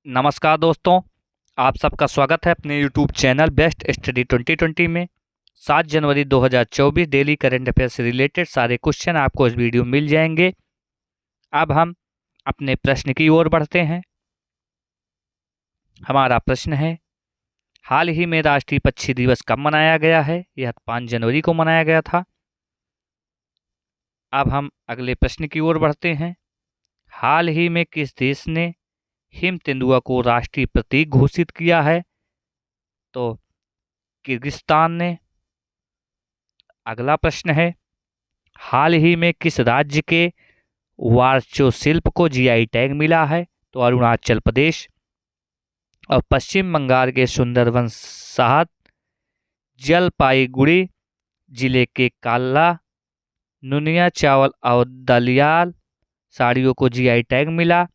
नमस्कार दोस्तों। आप सबका स्वागत है अपने YouTube चैनल बेस्ट स्टडी 2020 में। 7 जनवरी 2024 डेली करंट अफेयर से रिलेटेड सारे क्वेश्चन आपको इस वीडियो में मिल जाएंगे। अब हम अपने प्रश्न की ओर बढ़ते हैं। हमारा प्रश्न है, हाल ही में राष्ट्रीय पक्षी दिवस कब मनाया गया है? यह 5 जनवरी को मनाया गया था। अब हम अगले प्रश्न की ओर बढ़ते हैं। हाल ही में किस देश ने हिम तेंदुआ को राष्ट्रीय प्रतीक घोषित किया है? तो किर्गिस्तान ने। अगला प्रश्न है, हाल ही में किस राज्य के वारचो को जीआई टैग मिला है? तो अरुणाचल प्रदेश। और पश्चिम बंगाल के सुंदरबन साहब जलपाईगुड़ी जिले के काला नुनिया चावल और दलियाल साड़ियों को जीआई टैग मिला।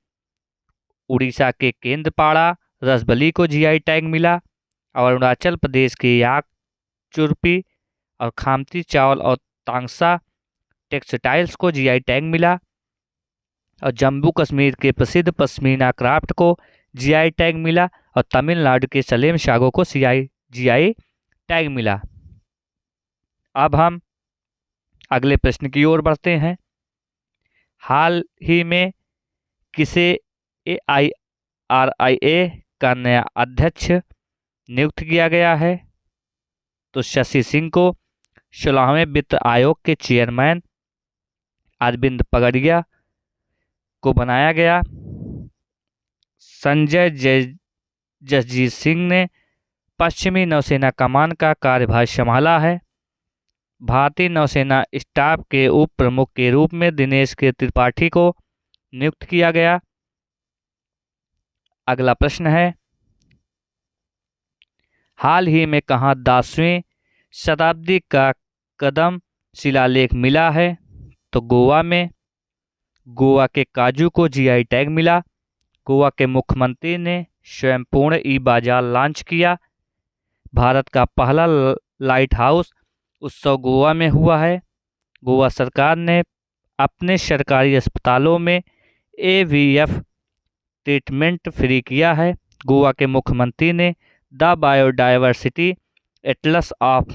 उड़ीसा के केंद्रपाड़ा रसबली को जीआई टैग मिला। और अरुणाचल प्रदेश के याक चुरपी और खामती चावल और तांगसा टेक्सटाइल्स को जीआई टैग मिला। और जम्मू कश्मीर के प्रसिद्ध पश्मीना क्राफ्ट को जीआई टैग मिला। और तमिलनाडु के सलेम सागो को जीआई टैग मिला। अब हम अगले प्रश्न की ओर बढ़ते हैं। हाल ही में किसे AIRIA का नया अध्यक्ष नियुक्त किया गया है? तो शशि सिंह को। 16वें वित्त आयोग के चेयरमैन अरविंद पगड़िया को बनाया गया। संजय जसजीत सिंह ने पश्चिमी नौसेना कमान का कार्यभार संभाला है। भारतीय नौसेना स्टाफ के उप प्रमुख के रूप में दिनेश के त्रिपाठी को नियुक्त किया गया। अगला प्रश्न है, हाल ही में कहाँ 10वीं शताब्दी का कदम शिलालेख मिला है? तो गोवा में। गोवा के काजू को जीआई टैग मिला। गोवा के मुख्यमंत्री ने स्वयंपूर्ण ई बाजार लॉन्च किया। भारत का पहला लाइट हाउस उत्सव गोवा में हुआ है। गोवा सरकार ने अपने सरकारी अस्पतालों में AVF ट्रीटमेंट फ्री किया है। गोवा के मुख्यमंत्री ने the biodiversity Atlas of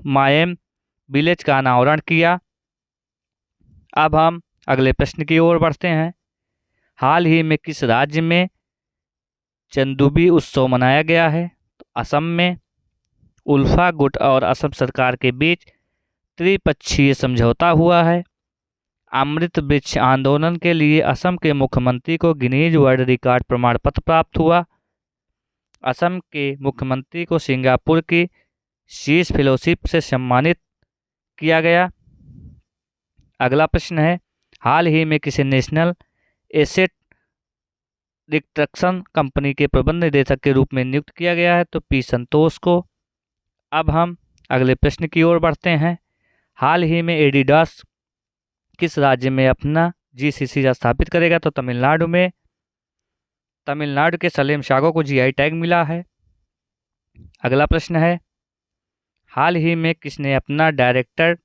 मायम village का अनावरण किया। अब हम अगले प्रश्न की ओर बढ़ते हैं। हाल ही में किस राज्य में चंदुबी उत्सव मनाया गया है? तो असम में। उल्फा गुट और असम सरकार के बीच त्रिपक्षीय समझौता हुआ है। अमृत वृक्ष आंदोलन के लिए असम के मुख्यमंत्री को गिनीज वर्ल्ड रिकॉर्ड प्रमाण पत्र प्राप्त हुआ। असम के मुख्यमंत्री को सिंगापुर की शीर्ष फेलोशिप से सम्मानित किया गया। अगला प्रश्न है, हाल ही में किसे नेशनल एसेट रिस्ट्रक्शन कंपनी के प्रबंध निदेशक के रूप में नियुक्त किया गया है? तो P संतोष को। अब हम अगले प्रश्न की ओर बढ़ते हैं। हाल ही में एडिडास किस राज्य में अपना GCC स्थापित करेगा? तो तमिलनाडु में। तमिलनाडु के सलेम सागो को जीआई टैग मिला है। अगला प्रश्न है, हाल ही में किसने अपना डायरेक्टर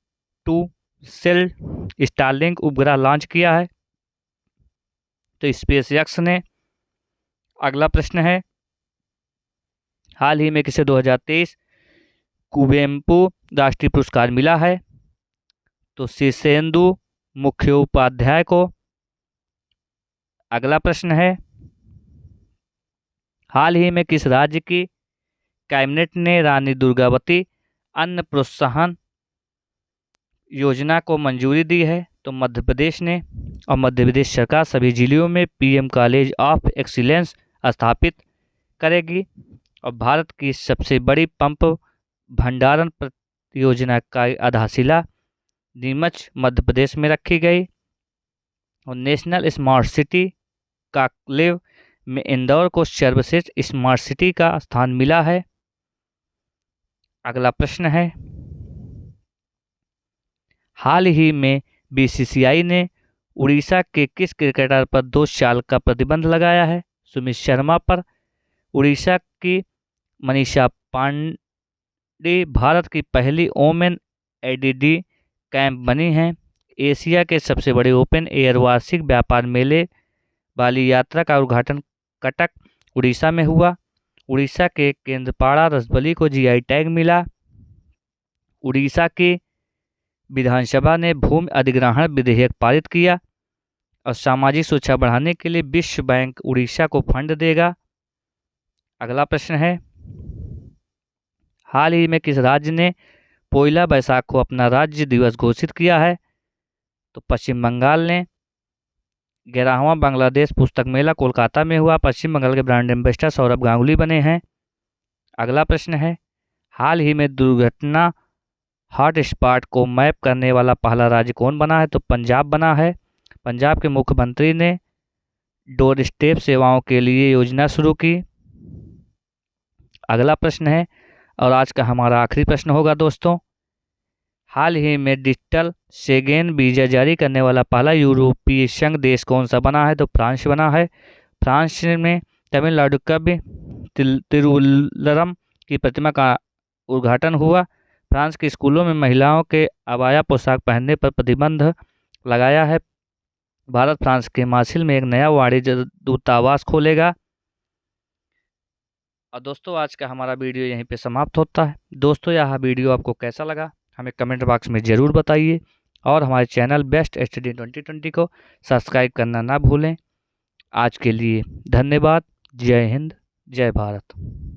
टू सेल स्टारलिंक उपग्रह लॉन्च किया है? तो स्पेसएक्स ने। अगला प्रश्न है, हाल ही में किसे 2023 कुवेम्पु राष्ट्रीय पुरस्कार मिला है? तो शीर्षेंदु मुखोपाध्याय को। अगला प्रश्न है, हाल ही में किस राज्य की कैबिनेट ने रानी दुर्गावती अन्न प्रोत्साहन योजना को मंजूरी दी है? तो मध्य प्रदेश ने। और मध्य प्रदेश सरकार सभी जिलों में PM कॉलेज ऑफ एक्सीलेंस स्थापित करेगी। और भारत की सबसे बड़ी पंप भंडारण परियोजना का आधारशिला नीमच मध्य प्रदेश में रखी गई। और नेशनल स्मार्ट सिटी कॉन्क्लेव में इंदौर को सर्वश्रेष्ठ स्मार्ट सिटी का स्थान मिला है। अगला प्रश्न है, हाल ही में BCCI ने उड़ीसा के किस क्रिकेटर पर 2 साल का प्रतिबंध लगाया है? सुमित शर्मा पर। उड़ीसा की मनीषा पांडे भारत की पहली ओमेन ADD कैंप बनी हैं। एशिया के सबसे बड़े ओपन एयर वार्षिक व्यापार मेले वाली यात्रा का उद्घाटन कटक उड़ीसा में हुआ। उड़ीसा के केंद्रपाड़ा रसबली को जीआई टैग मिला। उड़ीसा की विधानसभा ने भूमि अधिग्रहण विधेयक पारित किया। और सामाजिक सुरक्षा बढ़ाने के लिए विश्व बैंक उड़ीसा को फंड देगा। अगला प्रश्न है, हाल ही में किस राज्य ने पोइला बैसाख को अपना राज्य दिवस घोषित किया है? तो पश्चिम बंगाल ने। 11वां बांग्लादेश पुस्तक मेला कोलकाता में हुआ। पश्चिम बंगाल के ब्रांड एम्बेसडर सौरभ गांगुली बने हैं। अगला प्रश्न है, हाल ही में दुर्घटना हॉटस्पॉट को मैप करने वाला पहला राज्य कौन बना है? तो पंजाब बना है। पंजाब के मुख्यमंत्री ने डोर स्टेप सेवाओं के लिए योजना शुरू की। अगला प्रश्न है, और आज का हमारा आखिरी प्रश्न होगा दोस्तों, हाल ही में डिजिटल शेंगेन वीजा जारी करने वाला पहला यूरोपीय संघ देश कौन सा बना है? तो फ्रांस बना है। फ्रांस में तमिलनाडु कवि तिरुवल्लुवरम की प्रतिमा का उद्घाटन हुआ। फ्रांस के स्कूलों में महिलाओं के अबाया पोशाक पहनने पर प्रतिबंध लगाया है। भारत फ्रांस के मार्सिल में एक नया वाणिज्य दूतावास खोलेगा। और दोस्तों, आज का हमारा वीडियो यहीं पे समाप्त होता है। दोस्तों, यह वीडियो आपको कैसा लगा हमें कमेंट बॉक्स में ज़रूर बताइए। और हमारे चैनल बेस्ट स्टडी 2020 को सब्सक्राइब करना ना भूलें। आज के लिए धन्यवाद। जय हिंद, जय भारत।